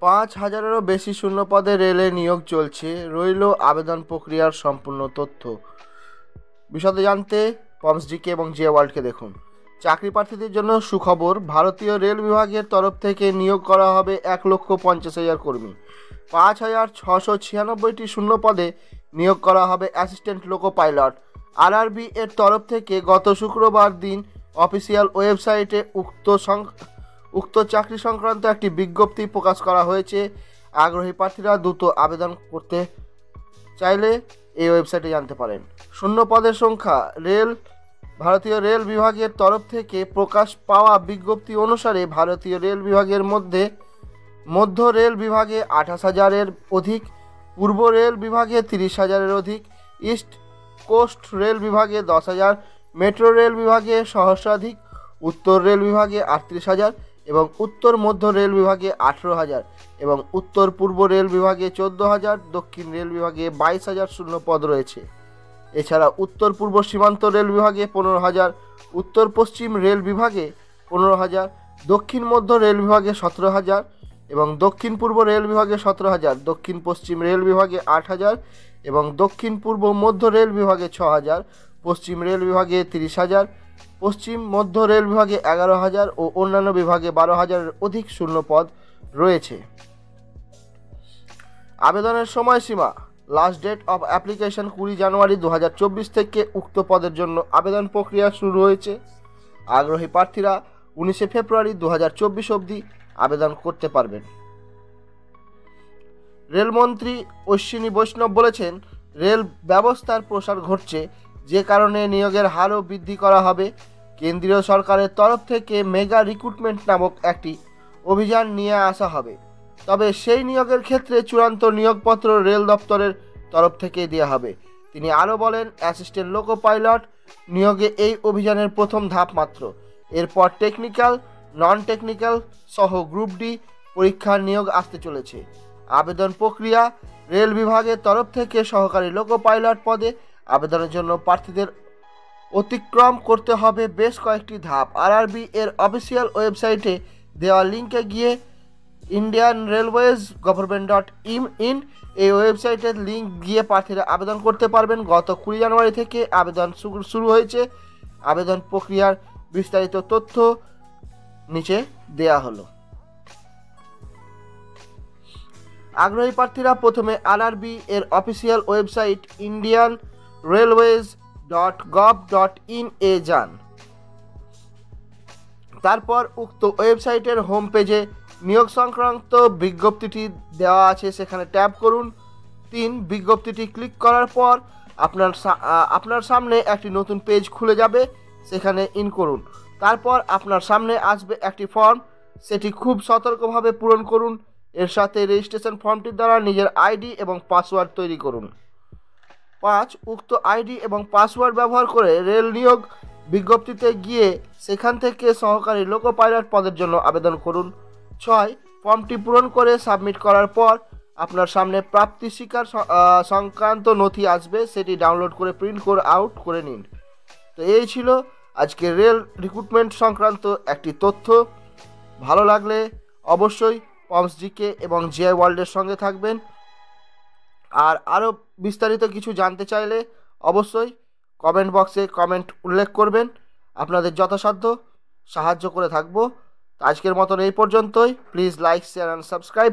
5,000-এরও বেশি শূন্য পদে রেলে নিয়োগ চলছে, রইল আবেদন প্রক্রিয়ার সম্পূর্ণ তথ্য। বিশদে জানতে পমসডিকে এবং জিও ওয়ার্ল্ডকে দেখুন। চাকরি প্রার্থীদের জন্য সুখবর, ভারতীয় রেল বিভাগের তরফ থেকে নিয়োগ করা হবে 1,50,000 কর্মী। 5,696টি শূন্য পদে নিয়োগ করা হবে অ্যাসিস্ট্যান্ট লোকো পাইলট। আরআরবি এর তরফ থেকে গত শুক্রবার দিন অফিসিয়াল ওয়েবসাইটে উক্ত চাকরি সংক্রান্ত একটি বিজ্ঞপ্তি প্রকাশ করা হয়েছে। আগ্রহী প্রার্থীরা দ্রুত আবেদন করতে চাইলে এই ওয়েবসাইটে জানতে পারেন। শূন্য পদের সংখ্যা। ভারতীয় রেল বিভাগের তরফ থেকে প্রকাশ পাওয়া বিজ্ঞপ্তি অনুসারে ভারতীয় রেল বিভাগের মধ্য রেল বিভাগে 28,000-এর অধিক, পূর্ব রেল বিভাগে 30,000-এর অধিক, ইস্ট কোস্ট রেল বিভাগে 10,000, মেট্রো রেল বিভাগে সহস্রাধিক, উত্তর রেল বিভাগে 38,000 এবং উত্তর মধ্য রেল বিভাগে 18,000 এবং উত্তর পূর্ব রেল বিভাগে 14,000, দক্ষিণ রেল বিভাগে 22,000 শূন্য পদ রয়েছে। এছাড়া উত্তর পূর্ব সীমান্ত রেল বিভাগে 15,000, উত্তর পশ্চিম রেল বিভাগে 15,000, দক্ষিণ মধ্য রেল বিভাগে 17,000 এবং দক্ষিণ পূর্ব রেল বিভাগে 17,000, দক্ষিণ পশ্চিম রেল বিভাগে 8,000 এবং দক্ষিণ পূর্ব মধ্য রেল বিভাগে 6,000, পশ্চিম রেল বিভাগে 30,000, পশ্চিম মধ্য রেল বিভাগে 11,000 ও অন্যান্য বিভাগে 12,000-এর অধিক শূন্য পদ রয়েছে। আবেদনের সময়সীমা। লাস্ট ডেট অফ অ্যাপ্লিকেশন 20 জানুয়ারি 2024 থেকে উক্ত পদের জন্য আবেদন প্রক্রিয়া শুরু হয়েছে। আগ্রহী প্রার্থীরা 19 ফেব্রুয়ারি 2024 অবধি আবেদন করতে পারবেন। রেলমন্ত্রী অশ্বিনী বৈষ্ণব বলেছেন, রেল ব্যবস্থার প্রসার ঘটছে, যে কারণে নিয়োগের হারও বৃদ্ধি করা হবে। কেন্দ্রীয় সরকারের তরফ থেকে মেগা রিক্রুটমেন্ট নামক একটি অভিযান নিয়ে আসা হবে, তবে সেই নিয়োগের ক্ষেত্রে চূড়ান্ত নিয়োগপত্র রেল দপ্তরের তরফ থেকে দেওয়া হবে। তিনি আরও বলেন, অ্যাসিস্ট্যান্ট লোকো পাইলট নিয়োগে এই অভিযানের প্রথম ধাপ মাত্র। এরপর টেকনিক্যাল, নন টেকনিক্যাল সহ গ্রুপ ডি পরীক্ষার নিয়োগ আসতে চলেছে। আবেদন প্রক্রিয়া। রেল বিভাগের তরফ থেকে সহকারী লোকো পাইলট পদে আবেদনের জন্য প্রার্থীদের অতিক্রম করতে হবে বেশ কয়েকটি ধাপ। আরআরবি এর অফিসিয়াল ওয়েবসাইটে দেওয়া লিঙ্কে গিয়ে ইন্ডিয়ান রেলওয়েজ government.in এই ওয়েবসাইটের লিঙ্ক গিয়ে প্রার্থীরা আবেদন করতে পারবেন। গত 20 জানুয়ারি থেকে আবেদন শুরু হয়েছে। আবেদন প্রক্রিয়ার বিস্তারিত তথ্য নিচে দেয়া হলো। আগ্রহী প্রার্থীরা প্রথমে আরআরবি এর অফিসিয়াল ওয়েবসাইট indianrailways.gov.in এ যান। তারপর উক্ত ওয়েবসাইটের হোম পেজে নিয়োগ সংক্রান্ত বিজ্ঞপ্তিটি দেওয়া আছে, সেখানে ট্যাপ করুন। 3 বিজ্ঞপ্তিটি ক্লিক করার পর আপনার সামনে একটি নতুন পেজ খুলে যাবে, সেখানে ইন করুন। তারপর আপনার সামনে আসবে একটি ফর্ম, সেটি খুব সতর্কভাবে পূরণ করুন। এর সাথে রেজিস্ট্রেশন ফর্মটির দ্বারা নিজের আইডি এবং পাসওয়ার্ড তৈরি করুন। 5 উক্ত আইডি এবং পাসওয়ার্ড ব্যবহার করে রেল নিয়োগ বিজ্ঞপ্তিতে গিয়ে সেখান থেকে সহকারী লোকো পাইলট পদের জন্য আবেদন করুন। 6 ফর্মটি পূরণ করে সাবমিট করার পর আপনার সামনে প্রাপ্তি স্বীকার সংক্রান্ত নথি আসবে, সেটি ডাউনলোড করে প্রিন্ট আউট করে নিন। তো এই ছিল আজকে রেল রিক্রুটমেন্ট সংক্রান্ত একটি তথ্য। ভালো লাগলে অবশ্যই পমসডিকে এবং জিআই ওয়ার্ল্ডের সঙ্গে থাকবেন। আর আরও বিস্তারিত কিছু জানতে চাইলে অবশ্যই কমেন্ট বক্সে কমেন্ট উল্লেখ করবেন, আপনাদের যথাসাধ্য সাহায্য করে থাকবো। আজকের মতন এই পর্যন্তই। Please like, share and subscribe.